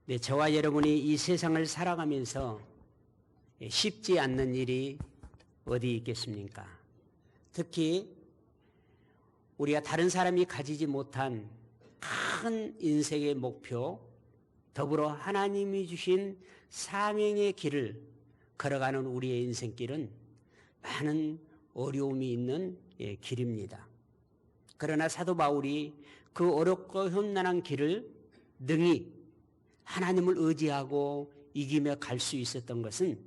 네, 저와 여러분이 이 세상을 살아가면서 쉽지 않는 일이 어디 있겠습니까? 특히 우리가 다른 사람이 가지지 못한 큰 인생의 목표, 더불어 하나님이 주신 사명의 길을 걸어가는 우리의 인생길은 많은 어려움이 있는 길입니다. 그러나 사도 바울이 그 어렵고 험난한 길을 능히 하나님을 의지하고 이기며 갈 수 있었던 것은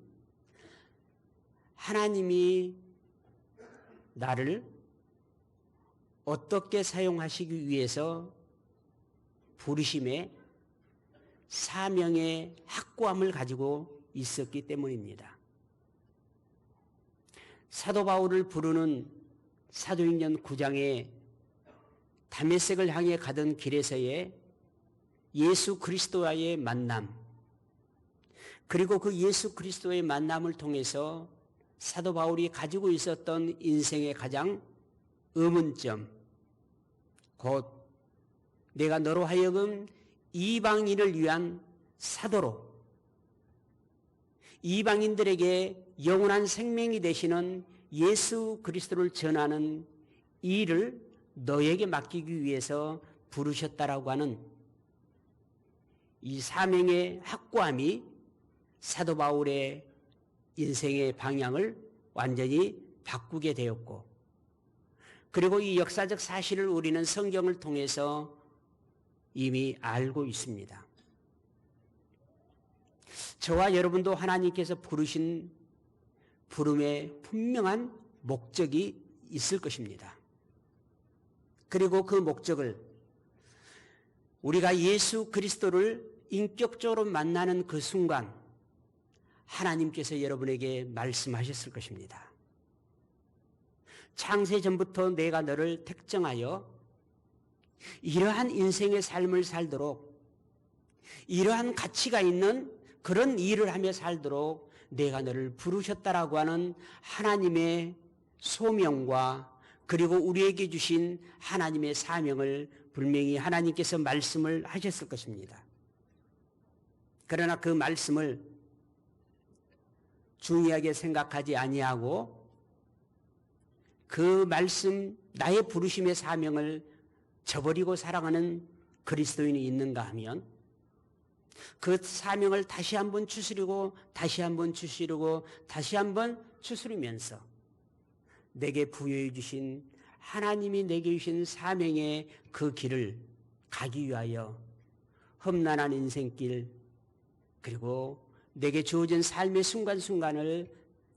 하나님이 나를 어떻게 사용하시기 위해서 부르심의 사명의 확고함을 가지고 있었기 때문입니다. 사도 바울을 부르는 사도행전 9장에 다메섹을 향해 가던 길에서의 예수 그리스도와의 만남, 그리고 그 예수 그리스도의 만남을 통해서 사도 바울이 가지고 있었던 인생의 가장 의문점, 곧 내가 너로 하여금 이방인을 위한 사도로, 이방인들에게 영원한 생명이 되시는 예수 그리스도를 전하는 이 일을 너에게 맡기기 위해서 부르셨다라고 하는 이 사명의 확고함이 사도 바울의 인생의 방향을 완전히 바꾸게 되었고, 그리고 이 역사적 사실을 우리는 성경을 통해서 이미 알고 있습니다. 저와 여러분도 하나님께서 부르신 부름에 분명한 목적이 있을 것입니다. 그리고 그 목적을 우리가 예수 그리스도를 인격적으로 만나는 그 순간 하나님께서 여러분에게 말씀하셨을 것입니다. 창세 전부터 내가 너를 택정하여 이러한 인생의 삶을 살도록, 이러한 가치가 있는 그런 일을 하며 살도록 내가 너를 부르셨다라고 하는 하나님의 소명과 그리고 우리에게 주신 하나님의 사명을 분명히 하나님께서 말씀을 하셨을 것입니다. 그러나 그 말씀을 중요하게 생각하지 아니하고 그 말씀, 나의 부르심의 사명을 저버리고 살아가는 그리스도인이 있는가 하면 그 사명을 다시 한번 추스리고 다시 한번 추스리고 다시 한번 추스리면서 내게 부여해 주신 하나님이 내게 주신 사명의 그 길을 가기 위하여 험난한 인생길, 그리고 내게 주어진 삶의 순간순간을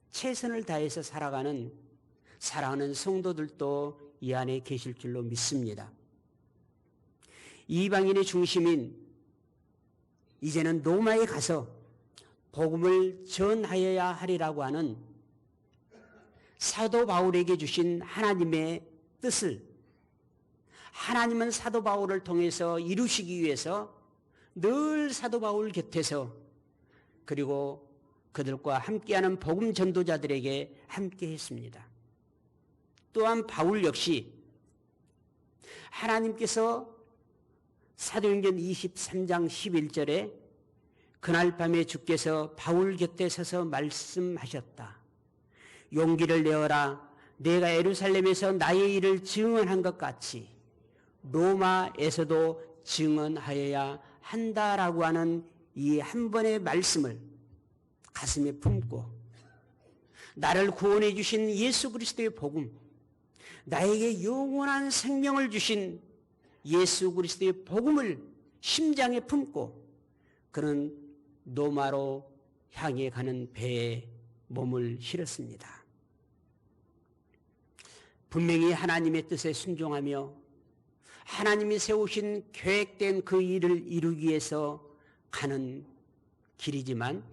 최선을 다해서 살아가는 사랑하는 성도들도 이 안에 계실 줄로 믿습니다. 이방인의 중심인 이제는 로마에 가서 복음을 전하여야 하리라고 하는 사도 바울에게 주신 하나님의 뜻을 하나님은 사도 바울을 통해서 이루시기 위해서 늘 사도 바울 곁에서 그리고 그들과 함께하는 복음 전도자들에게 함께 했습니다. 또한 바울 역시 하나님께서 사도행전 23장 11절에 그날 밤에 주께서 바울 곁에 서서 말씀하셨다. 용기를 내어라. 내가 예루살렘에서 나의 일을 증언한 것 같이 로마에서도 증언하여야 한다라고 하는 이 한 번의 말씀을 가슴에 품고 나를 구원해 주신 예수 그리스도의 복음, 나에게 영원한 생명을 주신 예수 그리스도의 복음을 심장에 품고 그는 로마로 향해 가는 배에 몸을 실었습니다. 분명히 하나님의 뜻에 순종하며 하나님이 세우신 계획된 그 일을 이루기 위해서 가는 길이지만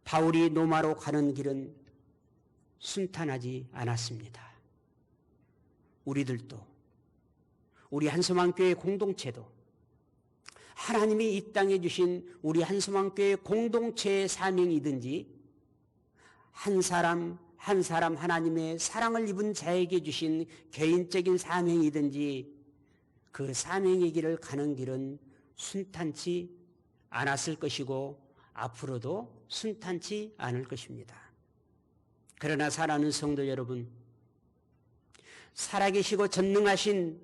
바울이 로마로 가는 길은 순탄하지 않았습니다. 우리들도, 우리 한소망교회 공동체도 하나님이 이 땅에 주신 우리 한소망교회 공동체의 사명이든지 한 사람 한 사람 하나님의 사랑을 입은 자에게 주신 개인적인 사명이든지 그 사명의 길을 가는 길은 순탄치 않았을 것이고 앞으로도 순탄치 않을 것입니다. 그러나 사랑하는 성도 여러분, 살아계시고 전능하신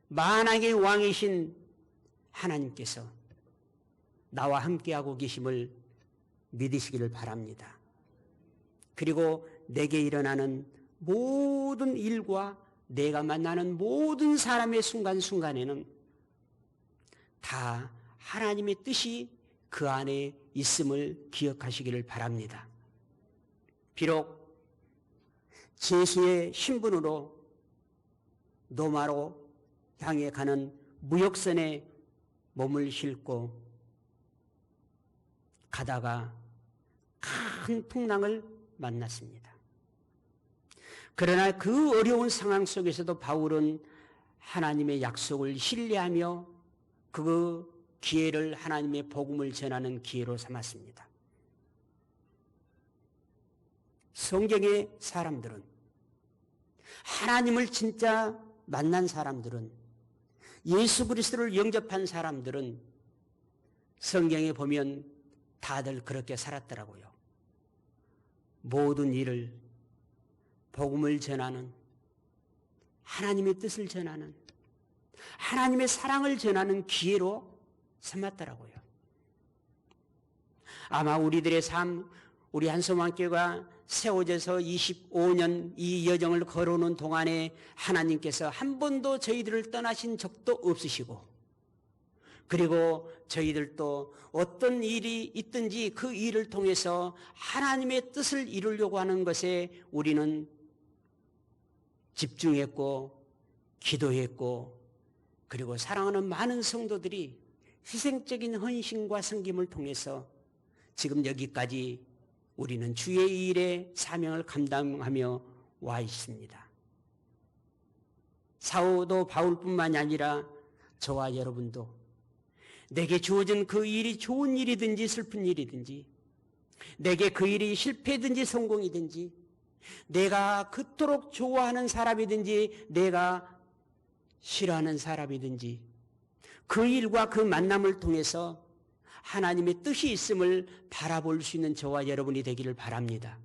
만왕의 왕이신 하나님께서 나와 함께하고 계심을 믿으시기를 바랍니다. 그리고 내게 일어나는 모든 일과 내가 만나는 모든 사람의 순간순간에는 다 하나님의 뜻이 그 안에 있음을 기억하시기를 바랍니다. 비록 제수의 신분으로 로마로 향해 가는 무역선에 몸을 싣고 가다가 큰 풍랑을 만났습니다. 그러나 그 어려운 상황 속에서도 바울은 하나님의 약속을 신뢰하며 그 기회를 하나님의 복음을 전하는 기회로 삼았습니다. 성경의 사람들은, 하나님을 진짜 만난 사람들은, 예수 그리스도를 영접한 사람들은 성경에 보면 다들 그렇게 살았더라고요. 모든 일을 복음을 전하는, 하나님의 뜻을 전하는, 하나님의 사랑을 전하는 기회로 삼았더라고요. 아마 우리들의 삶, 우리 한소망교회가 세워져서 25년 이 여정을 걸어오는 동안에 하나님께서 한 번도 저희들을 떠나신 적도 없으시고, 그리고 저희들도 어떤 일이 있든지 그 일을 통해서 하나님의 뜻을 이루려고 하는 것에 우리는 집중했고 기도했고, 그리고 사랑하는 많은 성도들이 희생적인 헌신과 섬김을 통해서 지금 여기까지 우리는 주의 일에 사명을 감당하며 와 있습니다. 사도 바울뿐만이 아니라 저와 여러분도 내게 주어진 그 일이 좋은 일이든지 슬픈 일이든지, 내게 그 일이 실패든지 성공이든지, 내가 그토록 좋아하는 사람이든지 내가 싫어하는 사람이든지, 그 일과 그 만남을 통해서 하나님의 뜻이 있음을 바라볼 수 있는 저와 여러분이 되기를 바랍니다.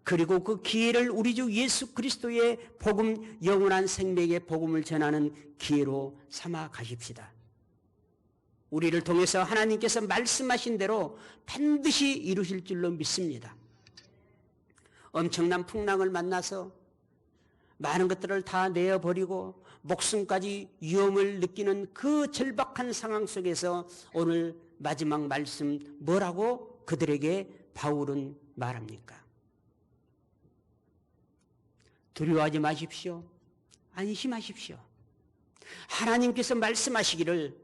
그리고 그 기회를 우리 주 예수 그리스도의 복음, 영원한 생명의 복음을 전하는 기회로 삼아 가십시다. 우리를 통해서 하나님께서 말씀하신 대로 반드시 이루실 줄로 믿습니다. 엄청난 풍랑을 만나서 많은 것들을 다 내어버리고 목숨까지 위험을 느끼는 그 절박한 상황 속에서 오늘 마지막 말씀 뭐라고 그들에게 바울은 말합니까? 두려워하지 마십시오. 안심하십시오. 하나님께서 말씀하시기를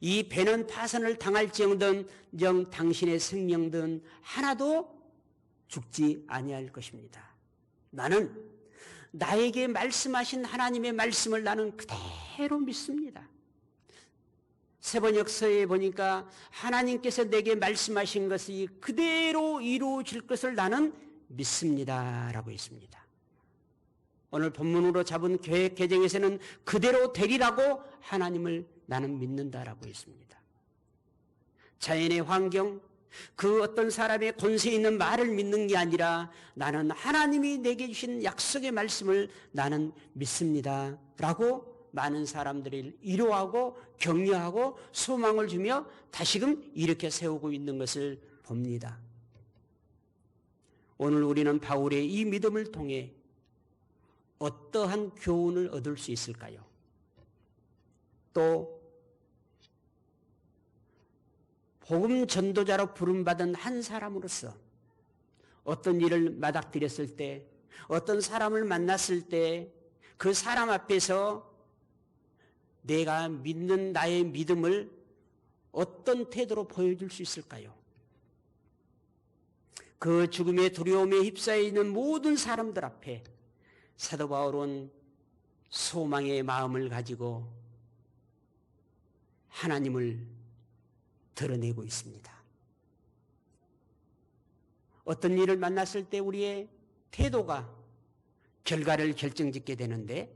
이 배는 파선을 당할지언정 당신의 생명든 하나도 죽지 아니할 것입니다. 나는 나에게 말씀하신 하나님의 말씀을 나는 그대로 믿습니다. 세번역서에 보니까 하나님께서 내게 말씀하신 것이 그대로 이루어질 것을 나는 믿습니다 라고 있습니다. 오늘 본문으로 잡은 계획 개정에서는 그대로 되리라고 하나님을 나는 믿는다라고 있습니다. 자연의 환경, 그 어떤 사람의 권세 있는 말을 믿는 게 아니라 나는 하나님이 내게 주신 약속의 말씀을 나는 믿습니다 라고 많은 사람들이 위로하고 격려하고 소망을 주며 다시금 이렇게 세우고 있는 것을 봅니다. 오늘 우리는 바울의 이 믿음을 통해 어떠한 교훈을 얻을 수 있을까요? 또 복음 전도자로 부름받은 한 사람으로서 어떤 일을 맞닥뜨렸을 때, 어떤 사람을 만났을 때 그 사람 앞에서 내가 믿는 나의 믿음을 어떤 태도로 보여줄 수 있을까요? 그 죽음의 두려움에 휩싸여 있는 모든 사람들 앞에 사도 바울은 소망의 마음을 가지고 하나님을 드러내고 있습니다. 어떤 일을 만났을 때 우리의 태도가 결과를 결정짓게 되는데,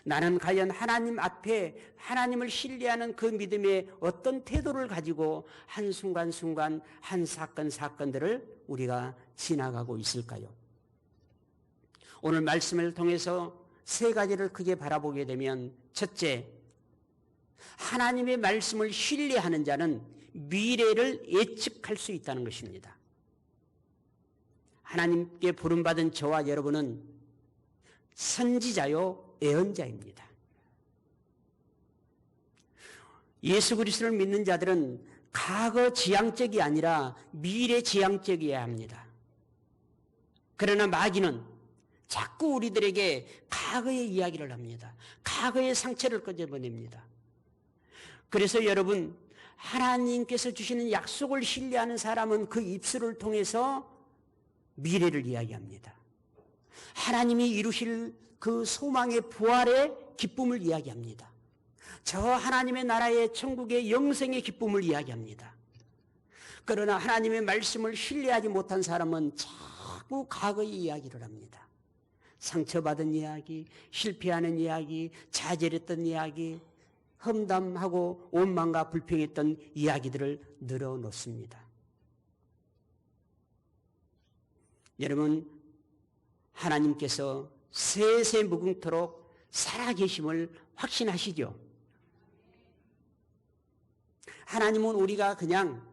나는 과연 하나님 앞에 하나님을 신뢰하는 그 믿음의 어떤 태도를 가지고 한순간순간 한 사건들을 우리가 지나가고 있을까요? 오늘 말씀을 통해서 세 가지를 크게 바라보게 되면, 첫째, 하나님의 말씀을 신뢰하는 자는 미래를 예측할 수 있다는 것입니다. 하나님께 부름받은 저와 여러분은 선지자요 예언자입니다. 예수 그리스도를 믿는 자들은 과거 지향적이 아니라 미래 지향적이어야 합니다. 그러나 마귀는 자꾸 우리들에게 과거의 이야기를 합니다. 과거의 상처를 꺼져보냅니다. 그래서 여러분, 하나님께서 주시는 약속을 신뢰하는 사람은 그 입술을 통해서 미래를 이야기합니다. 하나님이 이루실 그 소망의 부활의 기쁨을 이야기합니다. 저 하나님의 나라의 천국의 영생의 기쁨을 이야기합니다. 그러나 하나님의 말씀을 신뢰하지 못한 사람은 자꾸 과거의 이야기를 합니다. 상처받은 이야기, 실패하는 이야기, 좌절했던 이야기, 험담하고 원망과 불평했던 이야기들을 늘어놓습니다. 여러분, 하나님께서 세세 무궁토록 살아계심을 확신하시죠? 하나님은 우리가 그냥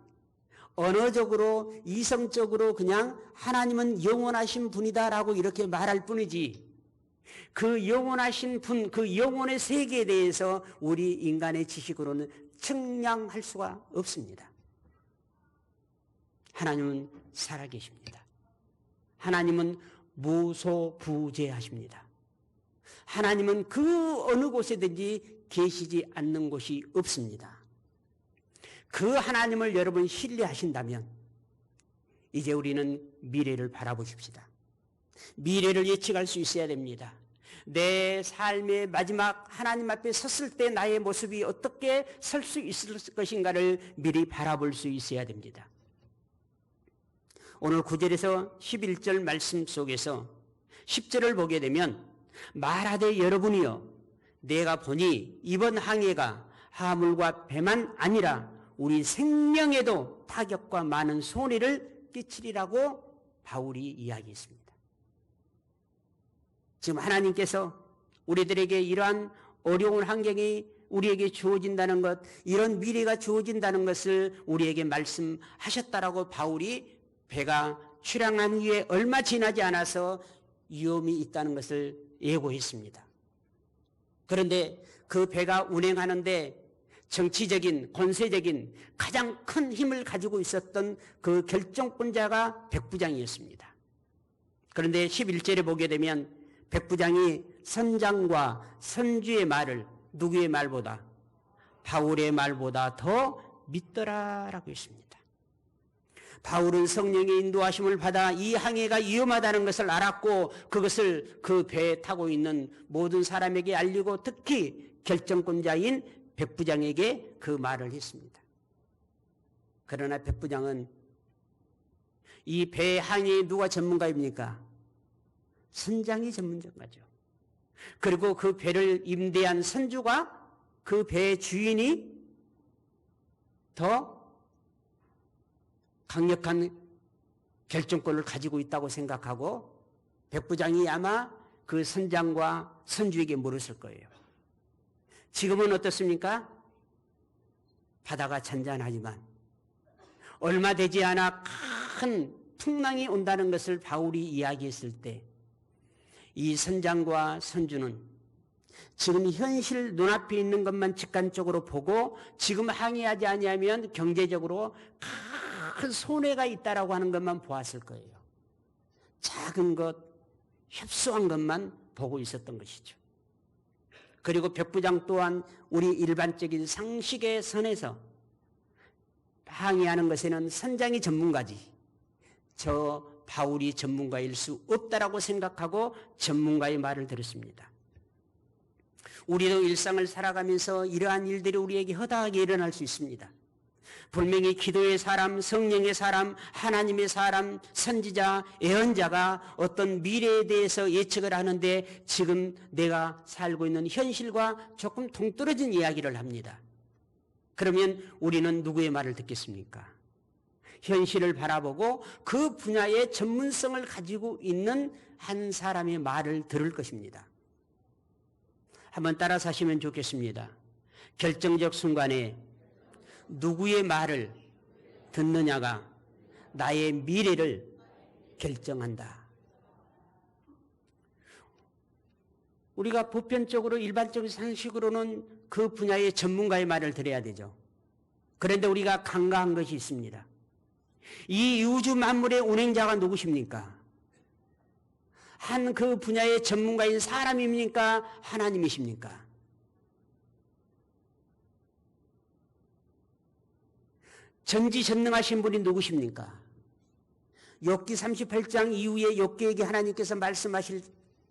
언어적으로 이성적으로 그냥 하나님은 영원하신 분이다라고 이렇게 말할 뿐이지, 그 영원하신 분, 그 영원의 세계에 대해서 우리 인간의 지식으로는 측량할 수가 없습니다. 하나님은 살아계십니다. 하나님은 무소부재하십니다. 하나님은 그 어느 곳에든지 계시지 않는 곳이 없습니다. 그 하나님을 여러분 신뢰하신다면 이제 우리는 미래를 바라보십시다. 미래를 예측할 수 있어야 됩니다. 내 삶의 마지막 하나님 앞에 섰을 때 나의 모습이 어떻게 설 수 있을 것인가를 미리 바라볼 수 있어야 됩니다. 오늘 9절에서 11절 말씀 속에서 10절을 보게 되면, 말하되 여러분이여 내가 보니 이번 항해가 하물과 배만 아니라 우리 생명에도 타격과 많은 손해를 끼치리라고 바울이 이야기했습니다. 지금 하나님께서 우리들에게 이러한 어려운 환경이 우리에게 주어진다는 것, 이런 미래가 주어진다는 것을 우리에게 말씀하셨다라고 바울이 배가 출항한 후에 얼마 지나지 않아서 위험이 있다는 것을 예고했습니다. 그런데 그 배가 운행하는데 정치적인, 권세적인 가장 큰 힘을 가지고 있었던 그 결정권자가 백부장이었습니다. 그런데 11절에 보게 되면 백부장이 선장과 선주의 말을 누구의 말보다? 바울의 말보다 더 믿더라라고 했습니다. 바울은 성령의 인도하심을 받아 이 항해가 위험하다는 것을 알았고, 그것을 그 배에 타고 있는 모든 사람에게 알리고 특히 결정권자인 백부장에게 그 말을 했습니다. 그러나 백부장은 이 배 항해에 누가 전문가입니까? 선장이 전문가죠. 그리고 그 배를 임대한 선주가, 그 배의 주인이 더 강력한 결정권을 가지고 있다고 생각하고 백부장이 아마 그 선장과 선주에게 물었을 거예요. 지금은 어떻습니까? 바다가 잔잔하지만 얼마 되지 않아 큰 풍랑이 온다는 것을 바울이 이야기했을 때 이 선장과 선주는 지금 현실 눈앞에 있는 것만 직관적으로 보고 지금 항해하지 아니하면 경제적으로 큰 손해가 있다라고 하는 것만 보았을 거예요. 작은 것, 협소한 것만 보고 있었던 것이죠. 그리고 백부장 또한 우리 일반적인 상식의 선에서 항해하는 것에는 선장이 전문가지 저 바울이 전문가일 수 없다라고 생각하고 전문가의 말을 들었습니다. 우리도 일상을 살아가면서 이러한 일들이 우리에게 허다하게 일어날 수 있습니다. 분명히 기도의 사람, 성령의 사람, 하나님의 사람, 선지자, 예언자가 어떤 미래에 대해서 예측을 하는데 지금 내가 살고 있는 현실과 조금 동떨어진 이야기를 합니다. 그러면 우리는 누구의 말을 듣겠습니까? 현실을 바라보고 그 분야의 전문성을 가지고 있는 한 사람의 말을 들을 것입니다. 한번 따라서 하시면 좋겠습니다. 결정적 순간에 누구의 말을 듣느냐가 나의 미래를 결정한다. 우리가 보편적으로 일반적인 상식으로는 그 분야의 전문가의 말을 들어야 되죠. 그런데 우리가 간과한 것이 있습니다. 이 우주 만물의 운행자가 누구십니까? 한 그 분야의 전문가인 사람입니까? 하나님이십니까? 전지전능하신 분이 누구십니까? 욥기 38장 이후에 욥기에게 하나님께서 말씀하실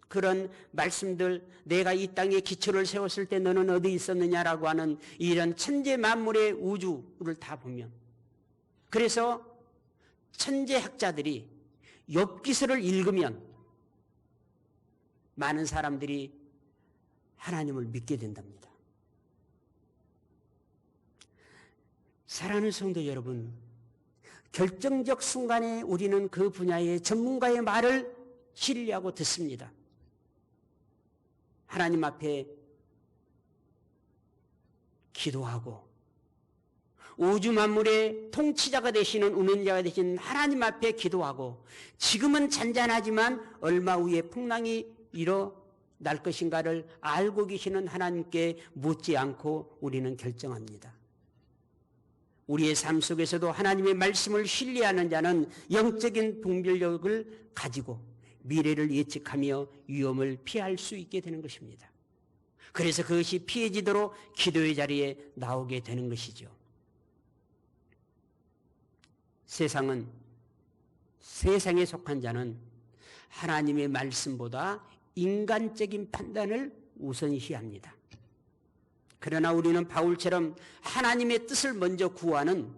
그런 말씀들, 내가 이 땅에 기초를 세웠을 때 너는 어디 있었느냐라고 하는 이런 천재 만물의 우주를 다 보면, 그래서 천재학자들이 욥기서를 읽으면 많은 사람들이 하나님을 믿게 된답니다. 사랑하는 성도 여러분, 결정적 순간에 우리는 그 분야의 전문가의 말을 신뢰하고 듣습니다. 하나님 앞에 기도하고 우주 만물의 통치자가 되시는 운행자가 되시는 하나님 앞에 기도하고 지금은 잔잔하지만 얼마 후에 풍랑이 일어날 것인가를 알고 계시는 하나님께 묻지 않고 우리는 결정합니다. 우리의 삶 속에서도 하나님의 말씀을 신뢰하는 자는 영적인 분별력을 가지고 미래를 예측하며 위험을 피할 수 있게 되는 것입니다. 그래서 그것이 피해지도록 기도의 자리에 나오게 되는 것이죠. 세상에 속한 자는 하나님의 말씀보다 인간적인 판단을 우선시합니다. 그러나 우리는 바울처럼 하나님의 뜻을 먼저 구하는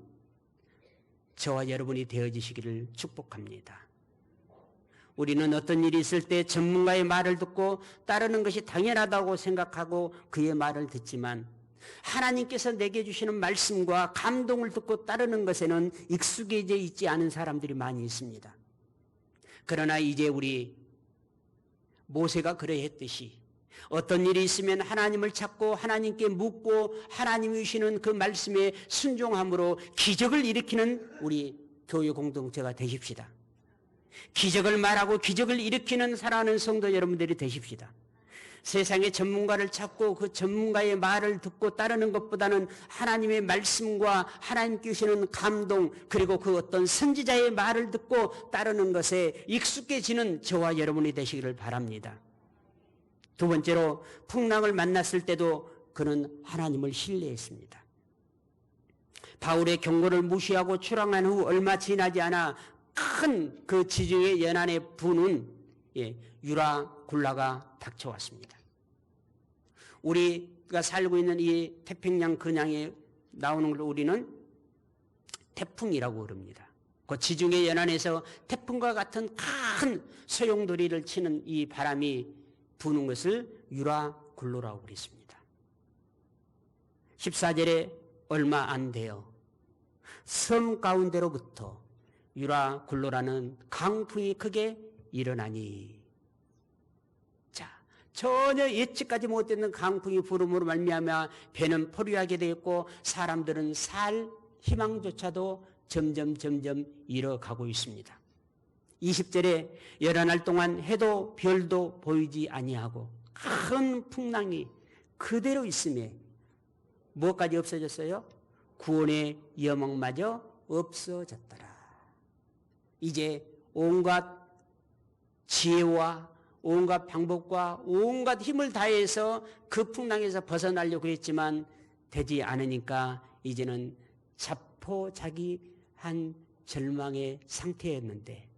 저와 여러분이 되어지시기를 축복합니다. 우리는 어떤 일이 있을 때 전문가의 말을 듣고 따르는 것이 당연하다고 생각하고 그의 말을 듣지만 하나님께서 내게 주시는 말씀과 감동을 듣고 따르는 것에는 익숙해져 있지 않은 사람들이 많이 있습니다. 그러나 이제 우리 모세가 그러했듯이 어떤 일이 있으면 하나님을 찾고 하나님께 묻고 하나님이 주시는 그 말씀에 순종함으로 기적을 일으키는 우리 교회 공동체가 되십시다. 기적을 말하고 기적을 일으키는 사랑하는 성도 여러분들이 되십시다. 세상의 전문가를 찾고 그 전문가의 말을 듣고 따르는 것보다는 하나님의 말씀과 하나님께 주시는 감동, 그리고 그 어떤 선지자의 말을 듣고 따르는 것에 익숙해지는 저와 여러분이 되시기를 바랍니다. 두 번째로, 풍랑을 만났을 때도 그는 하나님을 신뢰했습니다. 바울의 경고를 무시하고 출항한 후 얼마 지나지 않아 큰 그 지중해 연안의 부는 유라굴라가 닥쳐왔습니다. 우리가 살고 있는 이 태평양 근양에 나오는 걸 우리는 태풍이라고 부릅니다. 그 지중해 연안에서 태풍과 같은 큰 소용돌이를 치는 이 바람이 부는 것을 유라굴로라고 그랬습니다. 14절에 얼마 안 돼요. 섬 가운데로부터 유라굴로라는 강풍이 크게 일어나니, 자, 전혀 예측하지 못했는 강풍이 불음으로 말미암아 배는 포류하게 되었고 사람들은 살 희망조차도 점점 잃어가고 있습니다. 20절에 여러 날 동안 해도 별도 보이지 아니하고 큰 풍랑이 그대로 있음에 무엇까지 없어졌어요? 구원의 여망마저 없어졌더라. 이제 온갖 지혜와 온갖 방법과 온갖 힘을 다해서 그 풍랑에서 벗어나려고 했지만 되지 않으니까 이제는 자포자기한 절망의 상태였는데,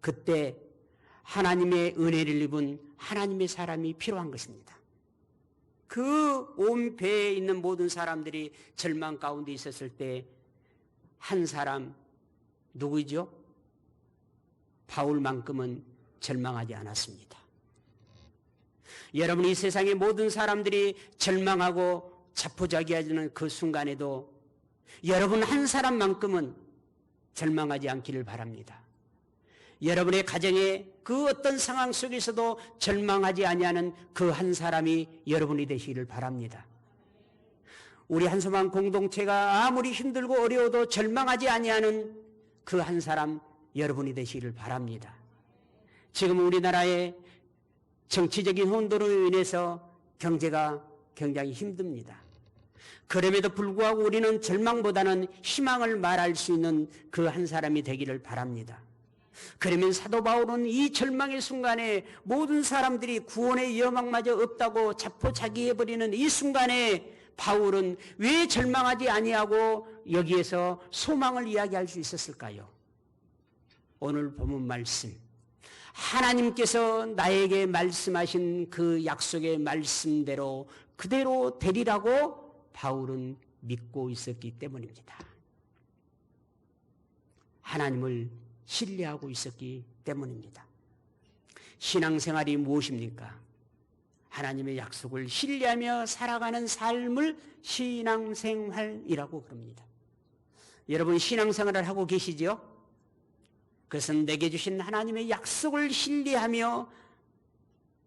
그때 하나님의 은혜를 입은 하나님의 사람이 필요한 것입니다. 그 온 배에 있는 모든 사람들이 절망 가운데 있었을 때 한 사람 누구죠? 바울만큼은 절망하지 않았습니다. 여러분, 이 세상의 모든 사람들이 절망하고 자포자기하는 그 순간에도 여러분 한 사람만큼은 절망하지 않기를 바랍니다. 여러분의 가정의 그 어떤 상황 속에서도 절망하지 아니하는 그 한 사람이 여러분이 되시기를 바랍니다. 우리 한소망 공동체가 아무리 힘들고 어려워도 절망하지 아니하는 그 한 사람 여러분이 되시기를 바랍니다. 지금 우리나라의 정치적인 혼돈으로 인해서 경제가 굉장히 힘듭니다. 그럼에도 불구하고 우리는 절망보다는 희망을 말할 수 있는 그 한 사람이 되기를 바랍니다. 그러면 사도 바울은 이 절망의 순간에 모든 사람들이 구원의 여망마저 없다고 자포자기해버리는 이 순간에 바울은 왜 절망하지 아니하고 여기에서 소망을 이야기할 수 있었을까요? 오늘 본문 말씀, 하나님께서 나에게 말씀하신 그 약속의 말씀대로 그대로 되리라고 바울은 믿고 있었기 때문입니다. 하나님을 신뢰하고 있었기 때문입니다. 신앙생활이 무엇입니까? 하나님의 약속을 신뢰하며 살아가는 삶을 신앙생활이라고 그럽니다. 여러분, 신앙생활을 하고 계시죠? 그것은 내게 주신 하나님의 약속을 신뢰하며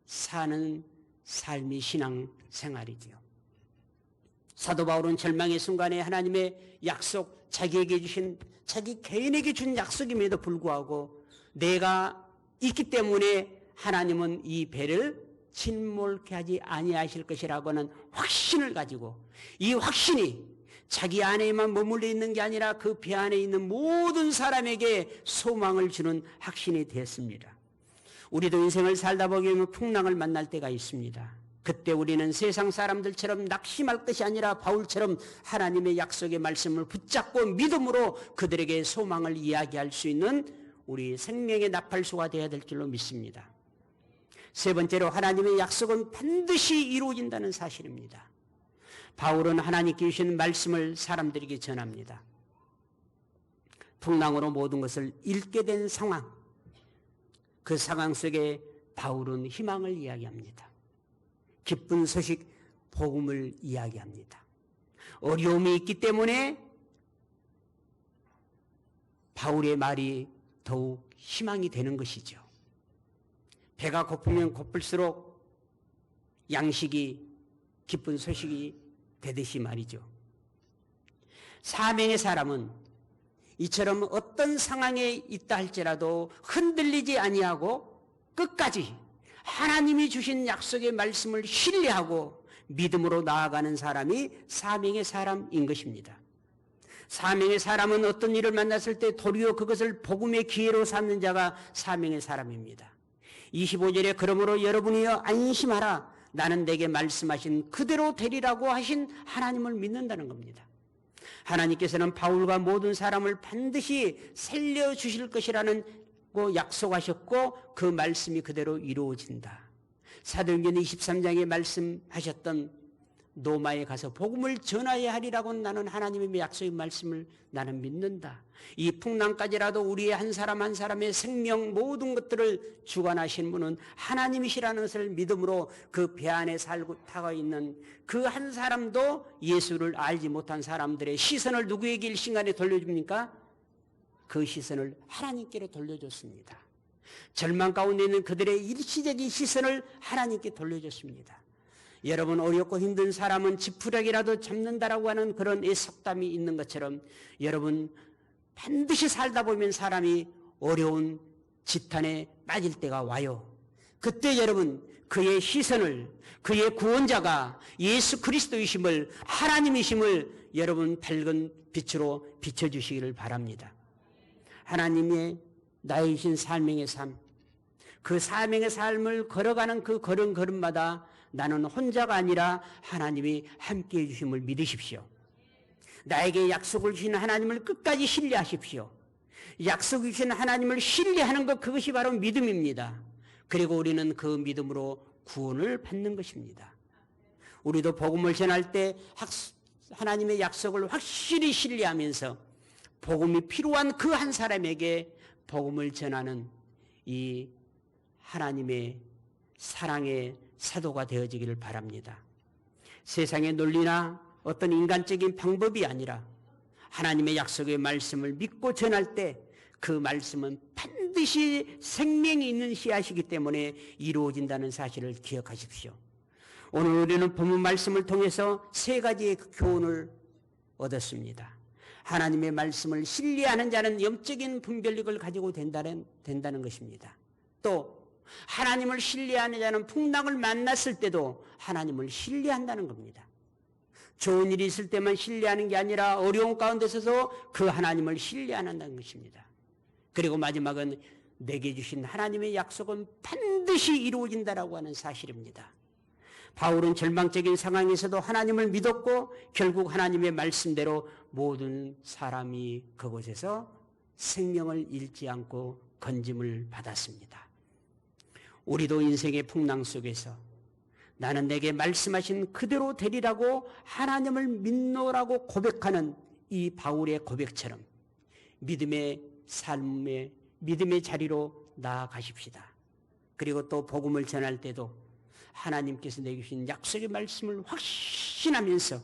사는 삶이 신앙생활이지요. 사도 바울은 절망의 순간에 하나님의 약속, 자기에게 주신, 자기 개인에게 준 약속임에도 불구하고 내가 있기 때문에 하나님은 이 배를 침몰케 하지 아니하실 것이라고 하는 확신을 가지고, 이 확신이 자기 안에만 머물러 있는 게 아니라 그 배 안에 있는 모든 사람에게 소망을 주는 확신이 되었습니다. 우리도 인생을 살다 보면 풍랑을 만날 때가 있습니다. 그때 우리는 세상 사람들처럼 낙심할 것이 아니라 바울처럼 하나님의 약속의 말씀을 붙잡고 믿음으로 그들에게 소망을 이야기할 수 있는 우리 생명의 나팔수가 되어야 될 줄로 믿습니다. 세 번째로, 하나님의 약속은 반드시 이루어진다는 사실입니다. 바울은 하나님께 주신 말씀을 사람들에게 전합니다. 풍랑으로 모든 것을 잃게 된 상황, 그 상황 속에 바울은 희망을 이야기합니다. 기쁜 소식, 복음을 이야기합니다. 어려움이 있기 때문에 바울의 말이 더욱 희망이 되는 것이죠. 배가 고프면 고플수록 양식이, 기쁜 소식이 되듯이 말이죠. 사명의 사람은 이처럼 어떤 상황에 있다 할지라도 흔들리지 아니하고 끝까지 하나님이 주신 약속의 말씀을 신뢰하고 믿음으로 나아가는 사람이 사명의 사람인 것입니다. 사명의 사람은 어떤 일을 만났을 때 도리어 그것을 복음의 기회로 삼는 자가 사명의 사람입니다. 25절에 그러므로 여러분이여 안심하라, 나는 내게 말씀하신 그대로 되리라고 하신 하나님을 믿는다는 겁니다. 하나님께서는 바울과 모든 사람을 반드시 살려주실 것이라는 약속하셨고 그 말씀이 그대로 이루어진다. 사도행전 23장에 말씀하셨던 노마에 가서 복음을 전하여야 하리라고 나는 하나님의 약속의 말씀을 나는 믿는다. 이 풍랑까지라도 우리의 한 사람 한 사람의 생명 모든 것들을 주관하신 분은 하나님이시라는 것을 믿음으로 그 배 안에 살고 타고 있는 그 한 사람도 예수를 알지 못한 사람들의 시선을 누구에게 일순간에 돌려줍니까? 그 시선을 하나님께로 돌려줬습니다. 절망 가운데 있는 그들의 일시적인 시선을 하나님께 돌려줬습니다. 여러분, 어렵고 힘든 사람은 지푸라기라도 잡는다라고 하는 그런 속담이 있는 것처럼 여러분 반드시 살다 보면 사람이 어려운 지탄에 빠질 때가 와요. 그때 여러분 그의 시선을, 그의 구원자가 예수 그리스도이심을, 하나님이심을 여러분 밝은 빛으로 비춰주시기를 바랍니다. 하나님의 나의 신 사명의 삶, 그 사명의 삶을 걸어가는 그 걸음걸음마다 나는 혼자가 아니라 하나님이 함께해 주심을 믿으십시오. 나에게 약속을 주신 하나님을 끝까지 신뢰하십시오. 약속을 주신 하나님을 신뢰하는 것, 그것이 바로 믿음입니다. 그리고 우리는 그 믿음으로 구원을 받는 것입니다. 우리도 복음을 전할 때 하나님의 약속을 확실히 신뢰하면서 복음이 필요한 그 한 사람에게 복음을 전하는 이 하나님의 사랑의 사도가 되어지기를 바랍니다. 세상의 논리나 어떤 인간적인 방법이 아니라 하나님의 약속의 말씀을 믿고 전할 때 그 말씀은 반드시 생명이 있는 씨앗이기 때문에 이루어진다는 사실을 기억하십시오. 오늘 우리는 본문 말씀을 통해서 세 가지의 교훈을 얻었습니다. 하나님의 말씀을 신뢰하는 자는 영적인 분별력을 가지고 된다는 것입니다. 또 하나님을 신뢰하는 자는 풍랑을 만났을 때도 하나님을 신뢰한다는 겁니다. 좋은 일이 있을 때만 신뢰하는 게 아니라 어려운 가운데서도 그 하나님을 신뢰한다는 것입니다. 그리고 마지막은 내게 주신 하나님의 약속은 반드시 이루어진다라고 하는 사실입니다. 바울은 절망적인 상황에서도 하나님을 믿었고 결국 하나님의 말씀대로 모든 사람이 그곳에서 생명을 잃지 않고 건짐을 받았습니다. 우리도 인생의 풍랑 속에서 나는 내게 말씀하신 그대로 되리라고 하나님을 믿노라고 고백하는 이 바울의 고백처럼 믿음의 삶의 믿음의 자리로 나아가십시다. 그리고 또 복음을 전할 때도 하나님께서 내게 주신 약속의 말씀을 확신하면서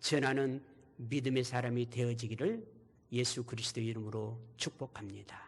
전하는 믿음의 사람이 되어지기를 예수 그리스도의 이름으로 축복합니다.